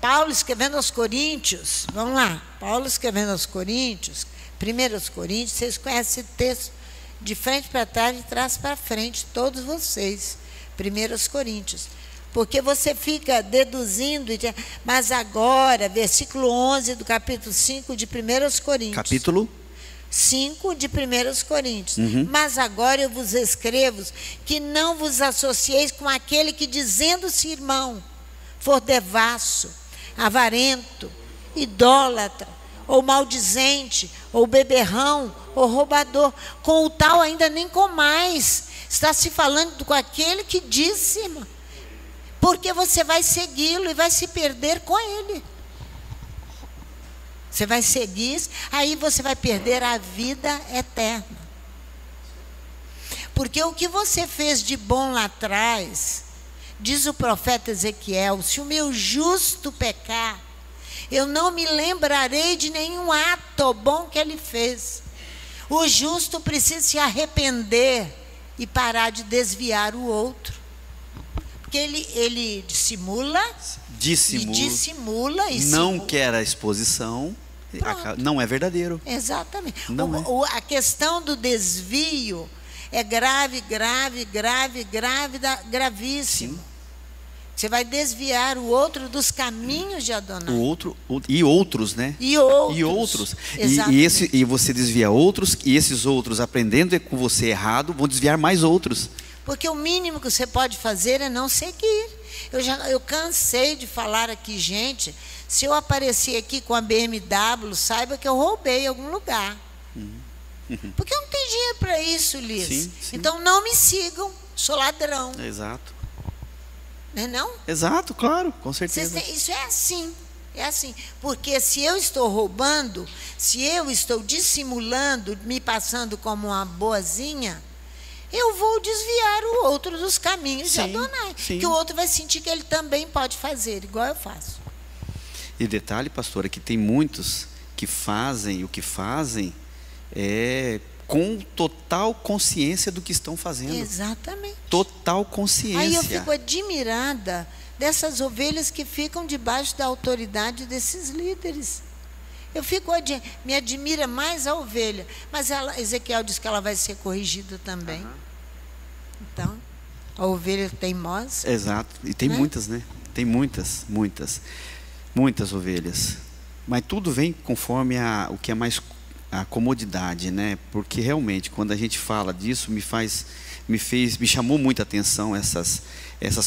Paulo escrevendo aos Coríntios, vamos lá, Paulo escrevendo aos Coríntios, 1 Coríntios, vocês conhecem esse texto de frente para trás, de trás para frente, todos vocês. 1 Coríntios, porque você fica deduzindo, mas agora, versículo 11 do capítulo 5 de 1 Coríntios. Capítulo 5 de 1 Coríntios. Mas agora eu vos escrevo que não vos associeis com aquele que, dizendo-se irmão, for devasso, avarento, idólatra, ou maldizente, ou beberrão, ou roubador. Com o tal ainda nem comais. Está se falando com aquele que disse, irmão, porque você vai segui-lo e vai se perder com ele. Você vai seguir, aí você vai perder a vida eterna. Porque o que você fez de bom lá atrás, diz o profeta Ezequiel, se o meu justo pecar, eu não me lembrarei de nenhum ato bom que ele fez. O justo precisa se arrepender e parar de desviar o outro. Porque ele dissimula e não quer a exposição, não é verdadeiro. Exatamente. Não a questão do desvio é gravíssimo. Sim. Você vai desviar o outro dos caminhos de Adonai. E outros, né? E outros. E você desvia outros, e esses outros, aprendendo com você errado, vão desviar mais outros. Porque o mínimo que você pode fazer é não seguir. Eu cansei de falar aqui, gente, se eu aparecer aqui com a BMW, saiba que eu roubei em algum lugar. Porque eu não tenho dinheiro para isso, Liz. Sim. Então não me sigam, sou ladrão. Exato. Não? Exato, claro, com certeza. Isso é assim. É assim. Porque se eu estou roubando, se eu estou dissimulando, me passando como uma boazinha, eu vou desviar o outro dos caminhos de Adonai. Que o outro vai sentir que ele também pode fazer, igual eu faço. E detalhe, pastora, que tem muitos que fazem o que fazem com total consciência do que estão fazendo. Exatamente. Total consciência. Aí eu fico admirada dessas ovelhas que ficam debaixo da autoridade desses líderes. Eu fico me admira mais a ovelha, mas Ezequiel diz que ela vai ser corrigida também. Então, a ovelha teimosa. Exato. E tem muitas, né? Tem muitas ovelhas. Mas tudo vem conforme o que é mais a comodidade, né? Porque realmente, quando a gente fala disso, me chamou muita atenção essas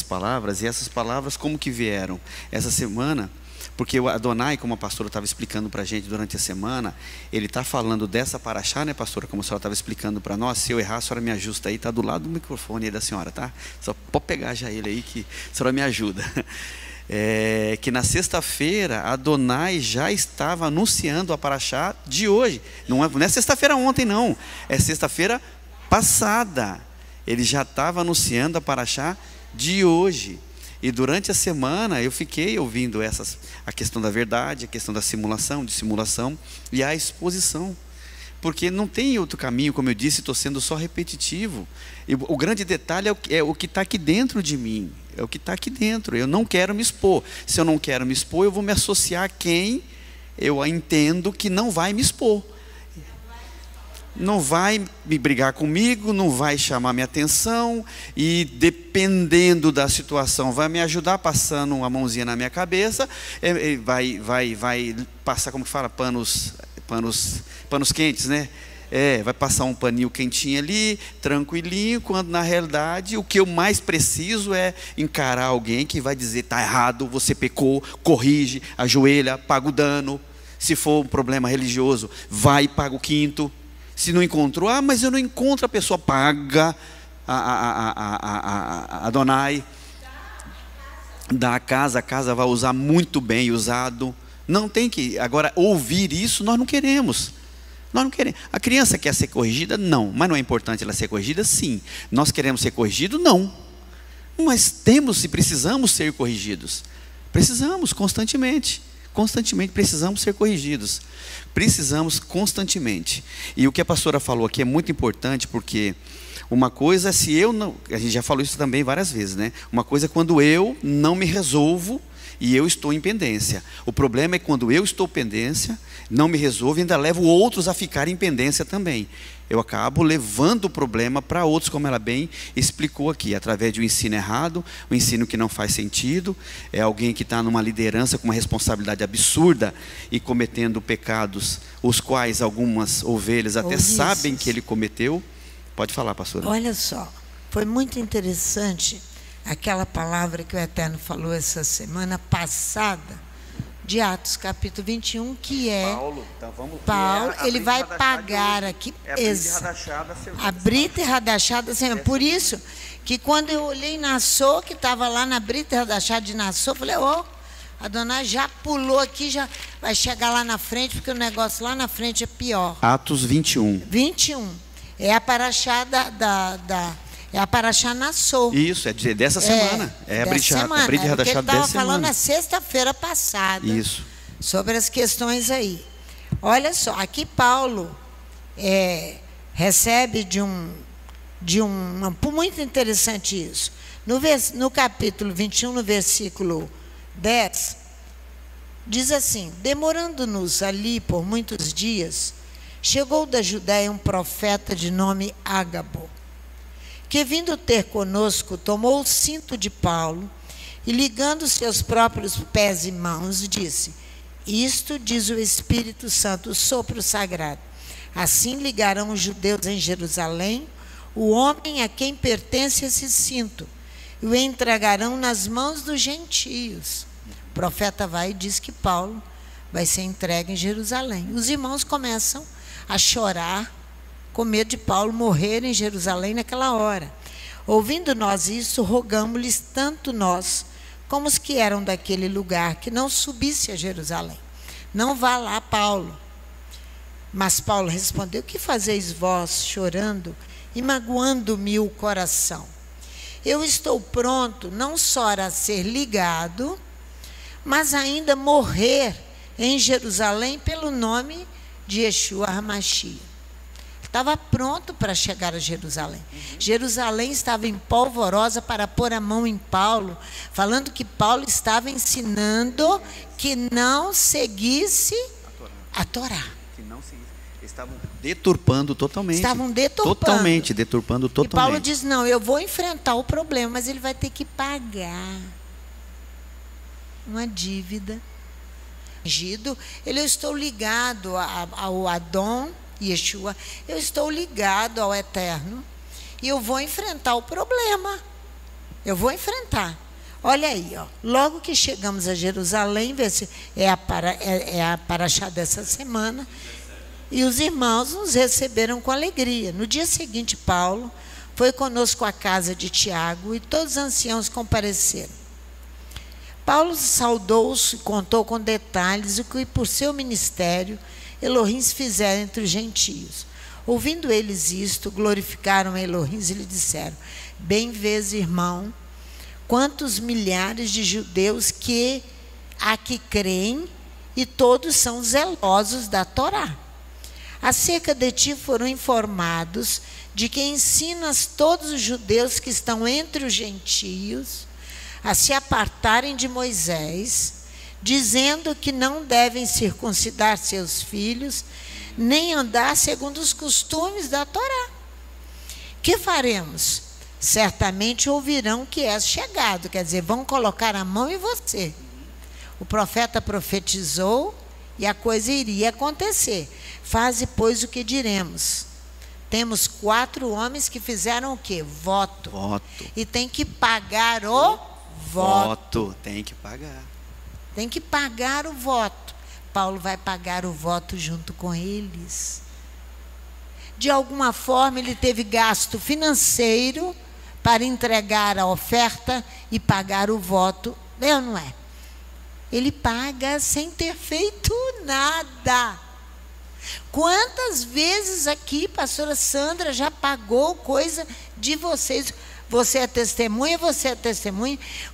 palavras. E essas palavras como que vieram? Essa semana, porque o Adonai, como a pastora estava explicando para a gente durante a semana, ele está falando dessa paraxá, né, pastora? Como a senhora estava explicando para nós. Se eu errar, a senhora me ajusta aí, está do lado do microfone aí da senhora, tá? Só pode pegar já ele aí que a senhora me ajuda. Que na sexta-feira Adonai já estava anunciando a paraxá de hoje. Não é sexta-feira ontem, não. É sexta-feira passada. Ele já estava anunciando a paraxá de hoje. E durante a semana eu fiquei ouvindo a questão da verdade, a questão da dissimulação e a exposição. Porque não tem outro caminho, como eu disse, estou sendo só repetitivo. E o grande detalhe é o que está aqui dentro de mim. É o que está aqui dentro. Eu não quero me expor. Se eu não quero me expor, eu vou me associar a quem eu entendo que não vai me expor. Não vai me brigar comigo, não vai chamar minha atenção. E dependendo da situação, vai me ajudar passando uma mãozinha na minha cabeça. Vai passar, como que fala, panos quentes, né? Vai passar um paninho quentinho ali, tranquilinho, quando na realidade o que eu mais preciso é encarar alguém que vai dizer: está errado, você pecou, corrige, ajoelha, paga o dano. Se for um problema religioso, vai e paga o quinto. Se não encontrou, mas eu não encontro a pessoa, paga a Adonai, dá a casa vai usar muito bem usado. Não tem que, agora, ouvir isso nós não queremos. Nós não queremos. A criança quer ser corrigida? Não. Mas não é importante ela ser corrigida? Sim. Nós queremos ser corrigidos? Não. Mas temos e precisamos ser corrigidos. Precisamos constantemente. Constantemente precisamos ser corrigidos. Precisamos constantemente. E o que a pastora falou aqui é muito importante, porque uma coisa, se eu não... A gente já falou isso também várias vezes, né? Uma coisa é quando eu não me resolvo e eu estou em pendência. O problema é quando eu estou em pendência, não me resolvo e ainda levo outros a ficarem em pendência também. Eu acabo levando o problema para outros, como ela bem explicou aqui, através de um ensino errado, um ensino que não faz sentido. É alguém que está numa liderança com uma responsabilidade absurda e cometendo pecados, os quais algumas ovelhas até sabem que ele cometeu. Pode falar, pastora. Olha só, foi muito interessante aquela palavra que o Eterno falou essa semana passada, de Atos capítulo 21, que é Paulo, ele vai pagar aqui a Brita e Radachá da semana. Por isso que quando eu olhei Nassau, que estava lá na Brita e Radachá de Nassau, eu falei: a dona já pulou aqui, já vai chegar lá na frente, porque o negócio lá na frente é pior. Atos 21. 21. É a paraxá é a paraxá Nassau. Isso, é dessa semana. É a Brita e Radachá dessa semana. Ele estava falando na sexta-feira passada. Isso. Sobre as questões aí. Olha só, aqui Paulo recebe muito interessante isso. No capítulo 21, no versículo 10, diz assim: demorando-nos ali por muitos dias, chegou da Judéia um profeta de nome Ágabo, que vindo ter conosco, tomou o cinto de Paulo e, ligando seus próprios pés e mãos, disse: isto diz o Espírito Santo, o sopro sagrado. Assim ligarão os judeus em Jerusalém o homem a quem pertence esse cinto e o entregarão nas mãos dos gentios. O profeta vai e diz que Paulo vai ser entregue em Jerusalém. Os irmãos começam a chorar, com medo de Paulo morrer em Jerusalém naquela hora. Ouvindo nós isso, rogamos-lhes, tanto nós como os que eram daquele lugar, que não subisse a Jerusalém. Não vá lá, Paulo. Mas Paulo respondeu: que fazeis vós chorando e magoando-me o coração? Eu estou pronto não só a ser ligado, mas ainda morrer em Jerusalém pelo nome de Yeshua HaMashiach. Estava pronto para chegar a Jerusalém. Jerusalém estava em polvorosa para pôr a mão em Paulo, falando que Paulo estava ensinando que não seguisse a Torá. Que não seguisse. Estavam deturpando totalmente. Estavam deturpando. Totalmente, deturpando totalmente. E Paulo diz: não, eu vou enfrentar o problema, mas ele vai ter que pagar uma dívida. eu estou ligado ao Adão, Yeshua, eu estou ligado ao Eterno, e eu vou enfrentar o problema. Eu vou enfrentar. Olha aí, ó. Logo que chegamos a Jerusalém, é a paraxá dessa semana, e os irmãos nos receberam com alegria. No dia seguinte, Paulo foi conosco à casa de Tiago, e todos os anciãos compareceram. Paulo saudou-os e contou com detalhes o que por seu ministério Elohim fizeram entre os gentios. Ouvindo eles isto, glorificaram a Elohim e lhe disseram: bem vês, irmão, quantos milhares de judeus que aqui creem, e todos são zelosos da Torá. Acerca de ti foram informados de que ensinas todos os judeus que estão entre os gentios a se apartarem de Moisés, dizendo que não devem circuncidar seus filhos, nem andar segundo os costumes da Torá. Que faremos? Certamente ouvirão que és chegado, quer dizer, vão colocar a mão em você. O profeta profetizou e a coisa iria acontecer. Faze, pois, o que diremos. Temos 4 homens que fizeram o quê? Voto. E tem que pagar o voto. Tem que pagar. Tem que pagar o voto. Paulo vai pagar o voto junto com eles. De alguma forma, ele teve gasto financeiro para entregar a oferta e pagar o voto. É ou não é? Ele paga sem ter feito nada. Quantas vezes aqui, pastora Sandra já pagou coisa de vocês? Você é testemunha,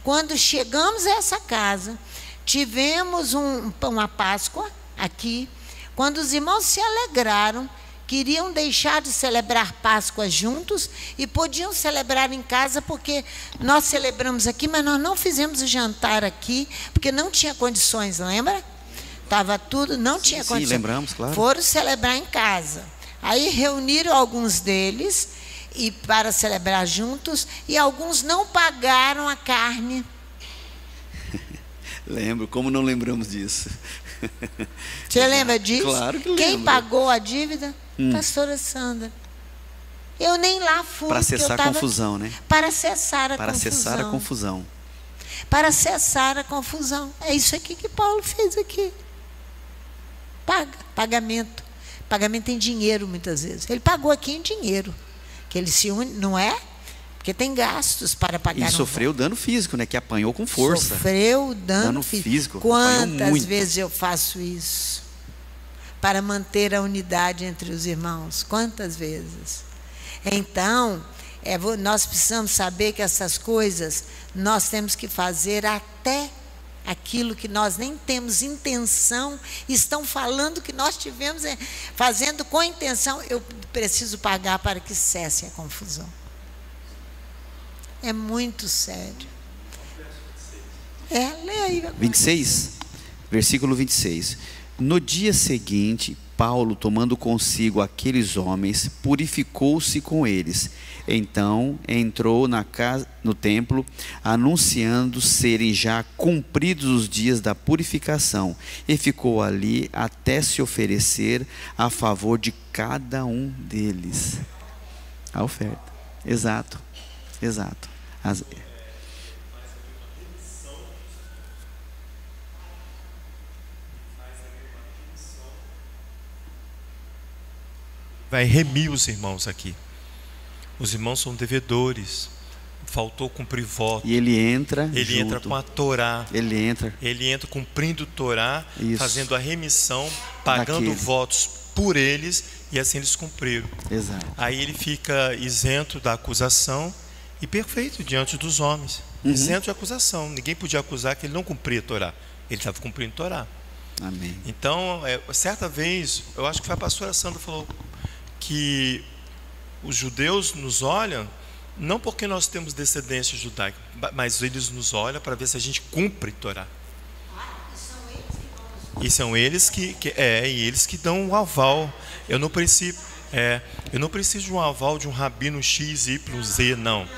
Quando chegamos a essa casa, tivemos uma Páscoa aqui, quando os irmãos se alegraram, queriam deixar de celebrar Páscoa juntos e podiam celebrar em casa, porque nós celebramos aqui, mas nós não fizemos o jantar aqui, porque não tinha condições, lembra? Estava tudo, não tinha condições. Sim, lembramos, claro. Foram celebrar em casa. Aí reuniram alguns deles e para celebrar juntos, e alguns não pagaram a carne. Lembro, como não lembramos disso? Você lembra disso? Claro que lembro. Quem pagou a dívida? Pastora Sandra. Eu nem lá fui. Para cessar a confusão, né? Para cessar a confusão. Para cessar a confusão. Para cessar a confusão. É isso aqui que Paulo fez aqui. Pagamento. Pagamento em dinheiro, muitas vezes. Ele pagou aqui em dinheiro. Que ele se une, não é? Porque tem gastos para pagar. E sofreu dano físico, né? Que apanhou com força. Sofreu dano físico. Quantas vezes eu faço isso? Para manter a unidade entre os irmãos. Quantas vezes? Então, nós precisamos saber que essas coisas nós temos que fazer até aquilo que nós nem temos intenção, estão falando que nós tivemos fazendo com intenção. Eu preciso pagar para que cesse a confusão. É muito sério. Lê aí. 26, versículo 26. No dia seguinte, Paulo, tomando consigo aqueles homens, purificou-se com eles. Então entrou no templo, anunciando serem já cumpridos os dias da purificação, e ficou ali até se oferecer a favor de cada um deles. A oferta. Exato. Vai remir os irmãos aqui. Os irmãos são devedores. Faltou cumprir voto. E ele entra entra com a Torá. Ele entra cumprindo a Torá, Isso. fazendo a remissão, pagando votos por eles, e assim eles cumpriram. Exato. Aí ele fica isento da acusação e perfeito diante dos homens. Isento de acusação. Ninguém podia acusar que ele não cumpria a Torá. Ele estava cumprindo a Torá. Amém. Então, certa vez, eu acho que foi a pastora Sandra que falou que os judeus nos olham não porque nós temos descendência judaica, mas eles nos olham para ver se a gente cumpre Torá. E são eles que eles que dão o aval. Eu não preciso de um aval de um rabino X, Y, Z, não.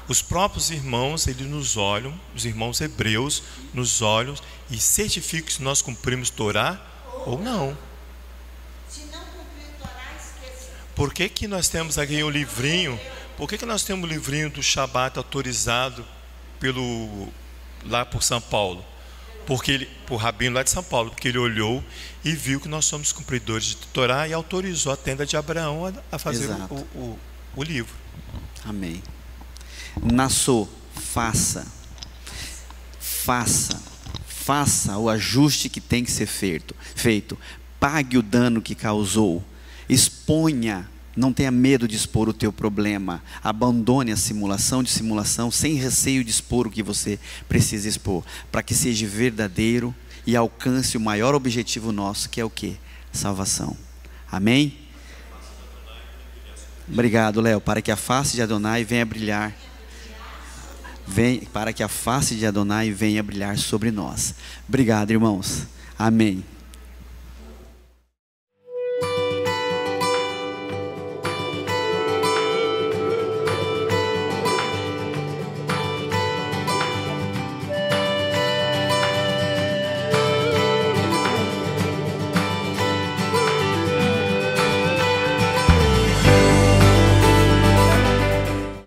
Os próprios irmãos, eles nos olham, os irmãos hebreus nos olham e certificam se nós cumprimos Torá ou não. Se não cumprir Torá, esqueça. Por que que nós temos aqui um livrinho? Por que que nós temos um livrinho do Shabat autorizado lá por São Paulo? Por Rabino lá de São Paulo, porque ele olhou e viu que nós somos cumpridores de Torá e autorizou a tenda de Abraão a fazer o livro. Amém. Nassô, faça o ajuste que tem que ser feito. Pague o dano que causou. Exponha, não tenha medo de expor o teu problema. Abandone a simulação, sem receio de expor o que você precisa expor, para que seja verdadeiro e alcance o maior objetivo nosso, que é o quê? Salvação. Amém? Obrigado, Léo. Para que a face de Adonai venha brilhar. Para que a face de Adonai venha brilhar sobre nós. Obrigado, irmãos. Amém.